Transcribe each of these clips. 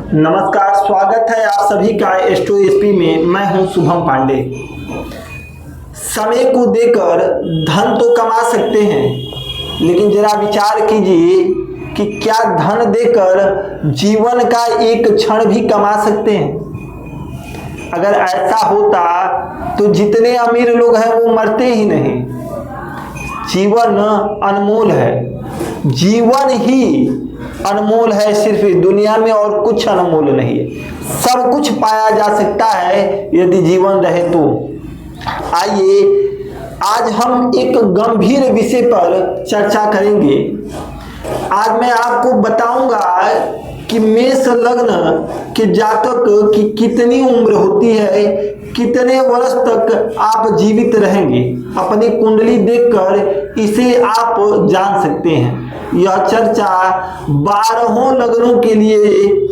नमस्कार, स्वागत है आप सभी का एस्ट्रो एसपी में। मैं हूं शुभम पांडे। समय को देकर धन तो कमा सकते हैं, लेकिन जरा विचार कीजिए कि क्या धन देकर जीवन का एक क्षण भी कमा सकते हैं। अगर ऐसा होता तो जितने अमीर लोग हैं वो मरते ही नहीं। जीवन अनमोल है, जीवन ही अनमोल है सिर्फ दुनिया में, और कुछ अनमोल नहीं है। सब कुछ पाया जा सकता है यदि जीवन रहे तो। आइए आज हम एक गंभीर विषय पर चर्चा करेंगे। आज मैं आपको बताऊंगा कि मेष लग्न के जातक की कितनी उम्र होती है, कितने वर्ष तक आप जीवित रहेंगे। अपनी कुंडली देखकर इसे आप जान सकते हैं। यह चर्चा 12 लग्नों के लिए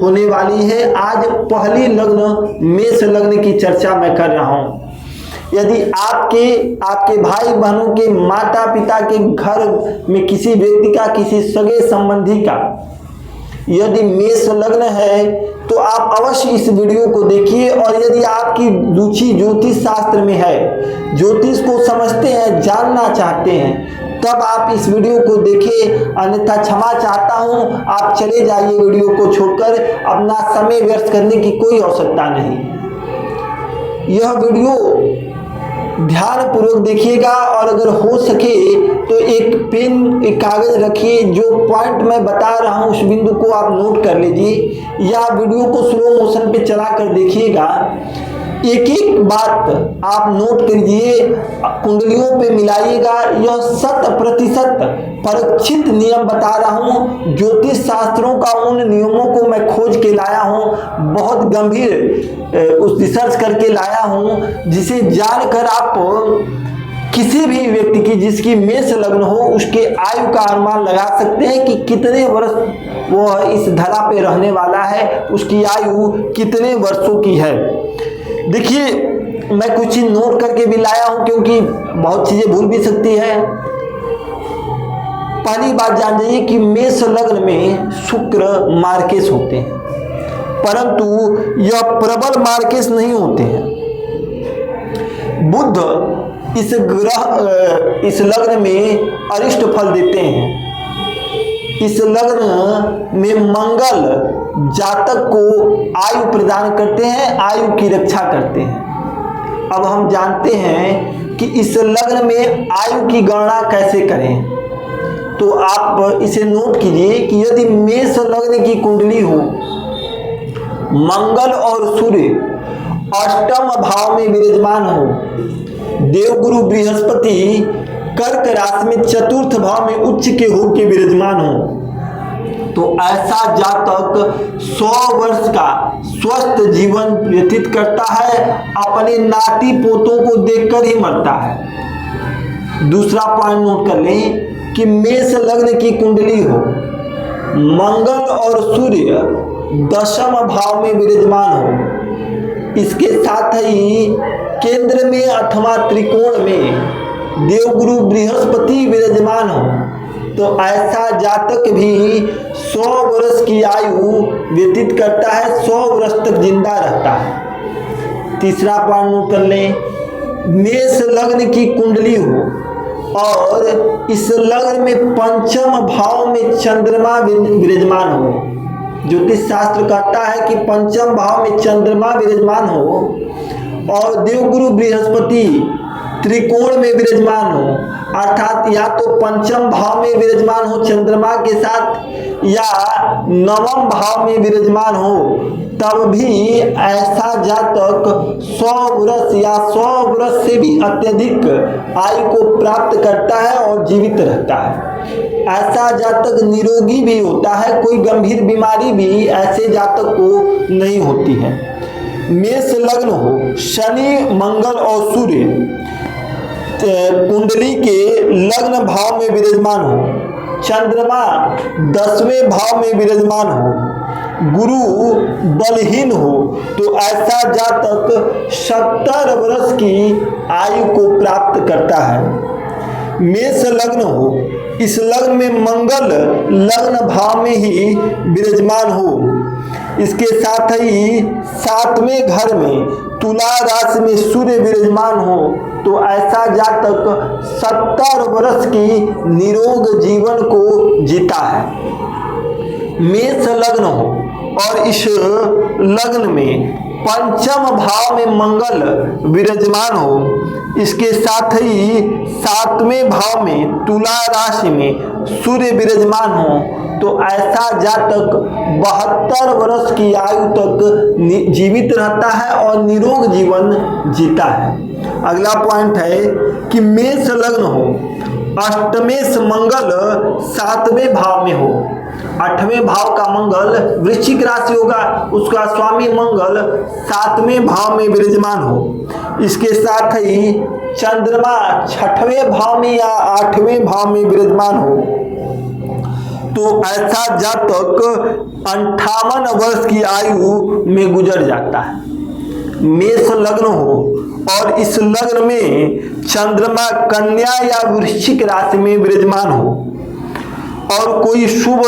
होने वाली है। आज पहली लग्न मेष लग्न की चर्चा मैं कर रहा हूं। यदि आपके भाई बहनों के माता पिता के घर में किसी व्यक्ति का, किसी सगे संबंधी का यदि मेष लग्न है तो आप अवश्य इस वीडियो को देखिए। और यदि आपकी रुचि ज्योतिष शास्त्र में है, ज्योतिष को समझते हैं, जानना चाहते हैं, तब आप इस वीडियो को देखें। अन्यथा क्षमा चाहता हूं, आप चले जाइए वीडियो को छोड़कर। अपना समय व्यर्थ करने की कोई आवश्यकता नहीं। यह वीडियो ध्यान पूर्वक देखिएगा, और अगर हो सके तो एक पेन, एक कागज रखिए। जो पॉइंट मैं बता रहा हूं उस बिंदु को आप नोट कर लीजिए, या वीडियो को स्लो मोशन पे चला कर देखिएगा। एक एक बात आप नोट करिए, कुंडलियों पे मिलाइएगा। यह 100% परीक्षित नियम बता रहा हूँ। ज्योतिष शास्त्रों का उन नियमों को मैं खोज के लाया हूँ, बहुत गंभीर उस रिसर्च करके लाया हूँ, जिसे जानकर आप किसी भी व्यक्ति की जिसकी मेष लग्न हो उसके आयु का अनुमान लगा सकते हैं कि कितने वर्ष वो इस धरा पे रहने वाला है, उसकी आयु कितने वर्षों की है। देखिए, मैं कुछ चीज नोट करके भी लाया हूं, क्योंकि बहुत चीजें भूल भी सकती है। पहली बात जान जाइए कि मेष लग्न में शुक्र मार्केश होते हैं, परंतु यह प्रबल मार्केश नहीं होते हैं। बुध इस लग्न में अरिष्ट फल देते हैं। इस लग्न में मंगल जातक को आयु प्रदान करते हैं, आयु की रक्षा करते हैं। अब हम जानते हैं कि इस लग्न में आयु की गणना कैसे करें, तो आप इसे नोट कीजिए कि यदि मेष लग्न की कुंडली हो, मंगल और सूर्य अष्टम भाव में विराजमान हो, देवगुरु बृहस्पति कर्क राशि में चतुर्थ भाव में उच्च के होकर विराजमान हो, तो ऐसा जातक 100 वर्ष का स्वस्थ जीवन व्यतीत करता है। अपने नाती पोतों को देखकर ही मरता है। दूसरा पॉइंट नोट कर लें कि मेष लग्न की कुंडली हो, मंगल और सूर्य दशम भाव में विराजमान हो, इसके साथ ही केंद्र में अथवा त्रिकोण में देवगुरु बृहस्पति विराजमान हो, तो ऐसा जातक भी 100 वर्ष की आयु व्यतीत करता है, 100 वर्ष तक जिंदा रहता है। तीसरा पॉइंट नोट कर लें, मेष लग्न की कुंडली हो और इस लग्न में पंचम भाव में चंद्रमा विराजमान हो। ज्योतिष शास्त्र कहता है कि पंचम भाव में चंद्रमा विराजमान हो और देवगुरु बृहस्पति त्रिकोण में विराजमान हो, अर्थात या तो पंचम भाव में विराजमान हो चंद्रमा के साथ, या नवम भाव में विराजमान हो, तब भी ऐसा जातक 100 वर्ष या 100 वर्ष से भी अत्यधिक आयु को प्राप्त करता है और जीवित रहता है। ऐसा जातक निरोगी भी होता है, कोई गंभीर बीमारी भी ऐसे जातक को नहीं होती है। मेष लग्न हो, शनि मंगल और सूर्य कुंडली के लग्न भाव में विराजमान हो, चंद्रमा 10वें भाव में विराजमान हो, गुरु बलहीन हो, तो ऐसा जातक 70 वर्ष की आयु को प्राप्त करता है। मेष लग्न हो, इस लग्न में मंगल लग्न भाव में ही विराजमान हो। इसके साथ ही 7वें घर में तुला राशि में सूर्य विराजमान हो तो ऐसा जातक 70 वर्ष की निरोग जीवन को जीता है। मेष लग्न हो और इस लग्न में पंचम भाव में मंगल विराजमान हो, इसके साथ ही 7वें भाव में तुला राशि में सूर्य विराजमान हो तो ऐसा जातक 72 वर्ष की आयु तक जीवित रहता है और निरोग जीवन जीता है। अगला पॉइंट है कि मेष लग्न हो, अष्टमेश मंगल 7वें भाव में हो। 8वें भाव का मंगल वृश्चिक राशि होगा, उसका स्वामी मंगल 7वें भाव में विराजमान हो। इसके साथ ही चंद्रमा 6वें भाव में या 8वें भाव में विराजमान हो तो ऐसा जातक 58 वर्ष की आयु में गुजर जाता है। मेष लग्न हो और इस लग्न में चंद्रमा कन्या या वृश्चिक राशि में विराजमान हो और कोई शुभ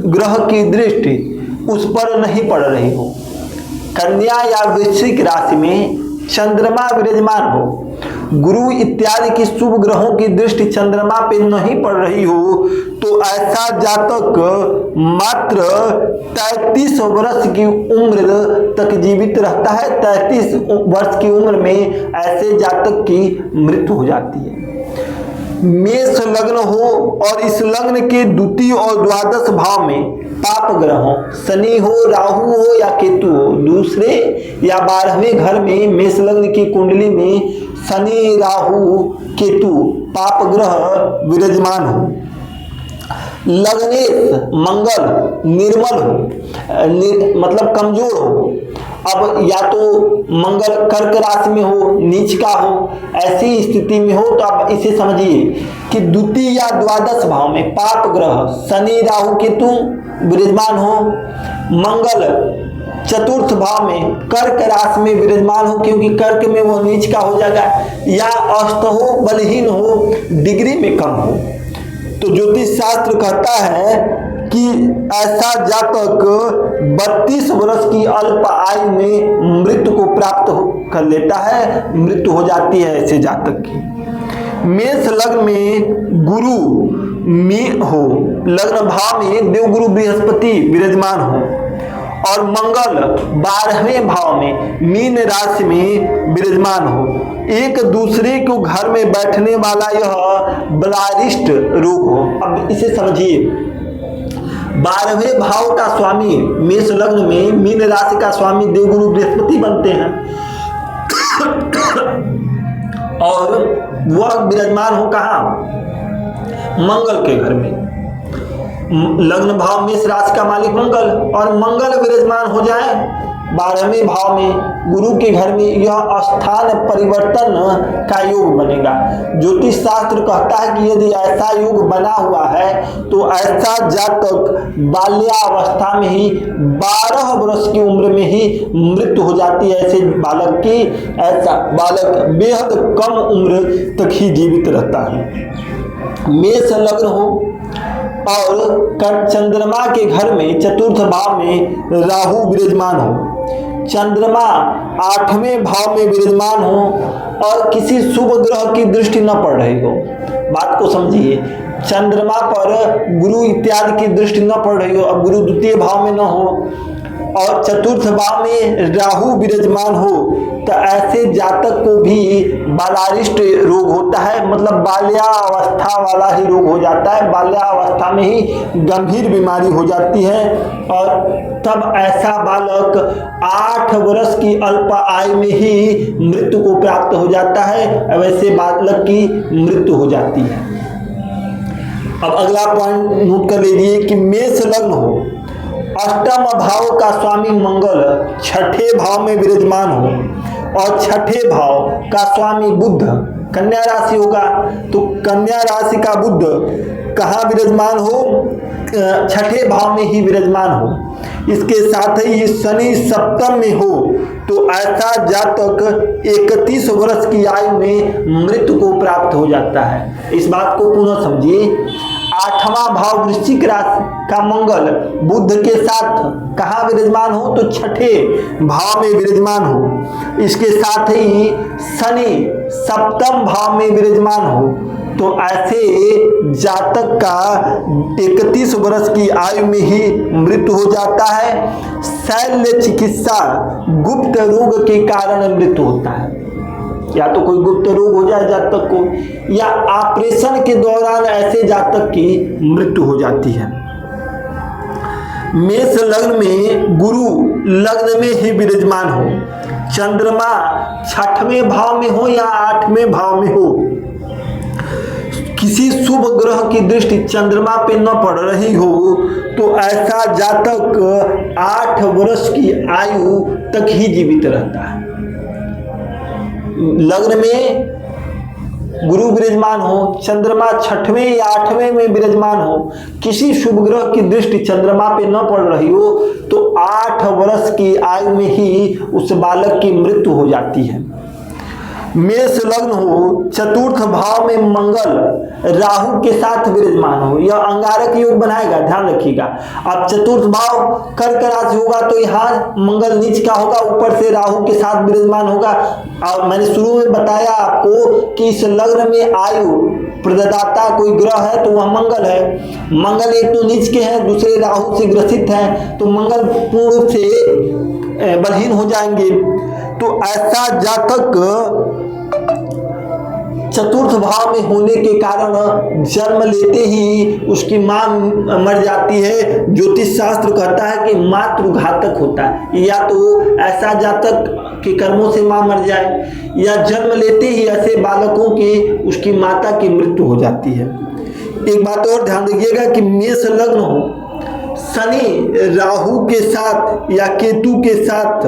ग्रह की दृष्टि उस पर नहीं पड़ रही हो। कन्या या वृश्चिक राशि में चंद्रमा विराजमान हो, गुरु इत्यादि की शुभ ग्रहों की दृष्टि चंद्रमा पे नहीं पड़ रही हो तो ऐसा जातक मात्र 33 वर्ष की उम्र तक जीवित रहता है। 33 वर्ष की उम्र में ऐसे जातक की मृत्यु हो जाती है। मेष लग्न हो और इस लग्न के द्वितीय और द्वादश भाव में पाप ग्रह हो, शनि हो, राहु हो या केतु हो, दूसरे या 12वें घर में मेष लग्न की कुंडली में शनि, राहु, केतु पाप ग्रह विराजमान हो। लग्नेश मंगल निर्मल हो, मतलब कमजोर हो। अब या तो मंगल कर्क राशि में हो, नीच का हो, ऐसी स्थिति में हो तो आप इसे समझिए कि द्वितीय या द्वादश भाव में पाप ग्रह शनि, राहु, केतु विराजमान हो। मंगल चतुर्थ भाव में कर्क राशि में विराजमान हो, क्योंकि कर्क में वो नीच का हो जाएगा, या अस्त हो, बलहीन हो, डिग्री में कम हो। तो ज्योतिष शास्त्र कहता है कि ऐसा जातक 32 वर्ष की अल्प आयु में मृत्यु को प्राप्त कर लेता है, मृत्यु हो जाती है ऐसे जातक की। मेष लग्न में गुरु में हो, लग्न भाव में देवगुरु बृहस्पति विराजमान हो और मंगल 12वें भाव में मीन राशि में विराजमान हो। एक दूसरे को घर में बैठने वाला यह ब्लारिस्ट रोग हो। अब इसे समझिए, 12वें भाव का स्वामी मेष लग्न में मीन राशि का स्वामी देवगुरु बृहस्पति बनते हैं और वह विराजमान हो कहाँ? मंगल के घर में। लग्न भाव मेष राशि का मालिक मंगल और मंगल विराजमान हो जाए 12वें भाव में गुरु के घर में, यह स्थान परिवर्तन का योग बनेगा। ज्योतिष शास्त्र कहता है कि यदि ऐसा योग बना हुआ है तो ऐसा जातक बाल्यावस्था में ही 12 वर्ष की उम्र में ही मृत्यु हो जाती है ऐसे बालक की। ऐसा बालक बेहद कम उम्र तक ही जीवित रहता है। मेष लग्न हो और चंद्रमा के घर में चतुर्थ भाव में राहु विराजमान हो, चंद्रमा 8वें भाव में विराजमान हो और किसी शुभ ग्रह की दृष्टि न पड़ रही हो। बात को समझिए, चंद्रमा पर गुरु इत्यादि की दृष्टि न पड़ रही हो, अब गुरु द्वितीय भाव में न हो और चतुर्थ भाव में राहु विराजमान हो तो ऐसे जातक को भी बालारिष्ट रोग होता है, मतलब बाल्यावस्था वाला ही रोग हो जाता है। बाल्यावस्था में ही गंभीर बीमारी हो जाती है और तब ऐसा बालक 8 वर्ष की अल्प आयु में ही मृत्यु को प्राप्त हो जाता है। वैसे बालक की मृत्यु हो जाती है। अब अगला पॉइंट नोट कर लीजिए कि मेष लग्न हो, अष्टम भाव का स्वामी मंगल 6ठे भाव में विराजमान हो और 6ठे भाव का स्वामी बुध कन्या राशि होगा तो कन्या राशि का बुध कहाँ विराजमान हो? 6ठे भाव में ही विराजमान हो। इसके साथ ही शनि सप्तम में हो तो ऐसा जातक 31 वर्ष की आयु में मृत्यु को प्राप्त हो जाता है। इस बात को पुनः समझिए, 8वां भाव वृश्चिक राशि का मंगल बुध के साथ कहाँ विराजमान हो, तो छठे भाव में विराजमान हो। इसके साथ ही शनि 7वें भाव में विराजमान हो, तो ऐसे जातक का 31 वर्ष की आयु में ही मृत्यु हो जाता है। शल्य चिकित्सा गुप्त रोग के कारण मृत्यु होता है, या तो कोई गुप्त रोग हो जाए जातक को, या ऑपरेशन के दौरान ऐसे जातक की मृत्यु हो जाती है। मेष लग्न में गुरु लग्न में ही विराजमान हो, चंद्रमा 6वें भाव में हो या 8वें भाव में हो, किसी शुभ ग्रह की दृष्टि चंद्रमा पे न पड़ रही हो, तो ऐसा जातक 8 वर्ष की आयु तक ही जीवित रहता है। लग्न में गुरु विराजमान हो, चंद्रमा 6वें या 8वें में विराजमान हो, किसी शुभ ग्रह की दृष्टि चंद्रमा पे न पड़ रही हो, तो 8 वर्ष की आयु में ही उस बालक की मृत्यु हो जाती है। मेष लग्न हो, चतुर्थ भाव में मंगल राहु के साथ विराजमान हो, यह अंगारक योग बनाएगा, ध्यान रखिएगा। अब चतुर्थ भाव कर्क राशि होगा तो यहाँ मंगल नीच का होगा, ऊपर से राहु के साथ विराजमान होगा। और मैंने शुरू में बताया आपको कि इस लग्न में आयु प्रदाता कोई ग्रह है तो वह मंगल है। मंगल एक तो नीच के हैं, दूसरे राहु से ग्रसित हैं, तो मंगल पूर्ण रूप से बलहीन हो जाएंगे। तो ऐसा जातक चतुर्थ भाव में होने के कारण जन्म लेते ही उसकी मां मर जाती है। ज्योतिष शास्त्र कहता है कि मातृघातक होता है, या तो ऐसा जातक के कर्मों से मां मर जाए, या जन्म लेते ही ऐसे बालकों की उसकी माता की मृत्यु हो जाती है। एक बात और ध्यान रखिएगा कि मेष लग्न हो, शनि राहु के साथ या केतु के साथ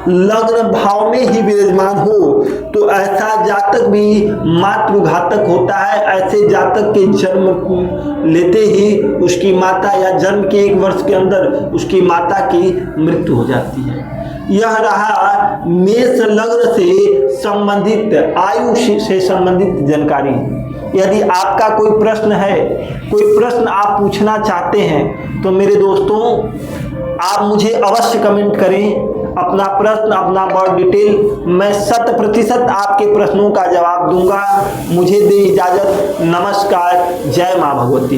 लग्न भाव में ही विराजमान हो, तो ऐसा जातक भी मातृघातक होता है। ऐसे जातक के जन्म लेते ही उसकी माता या जन्म के 1 वर्ष के अंदर उसकी माता की मृत्यु हो जाती है। यह रहा मेष लग्न से संबंधित, आयु से संबंधित जानकारी। यदि आपका कोई प्रश्न है, कोई प्रश्न आप पूछना चाहते हैं, तो मेरे दोस्तों आप मुझे अवश्य कमेंट करें अपना प्रश्न, अपना बर्थ डिटेल। मैं 100% आपके प्रश्नों का जवाब दूंगा। मुझे दे इजाज़त। नमस्कार। जय माँ भगवती।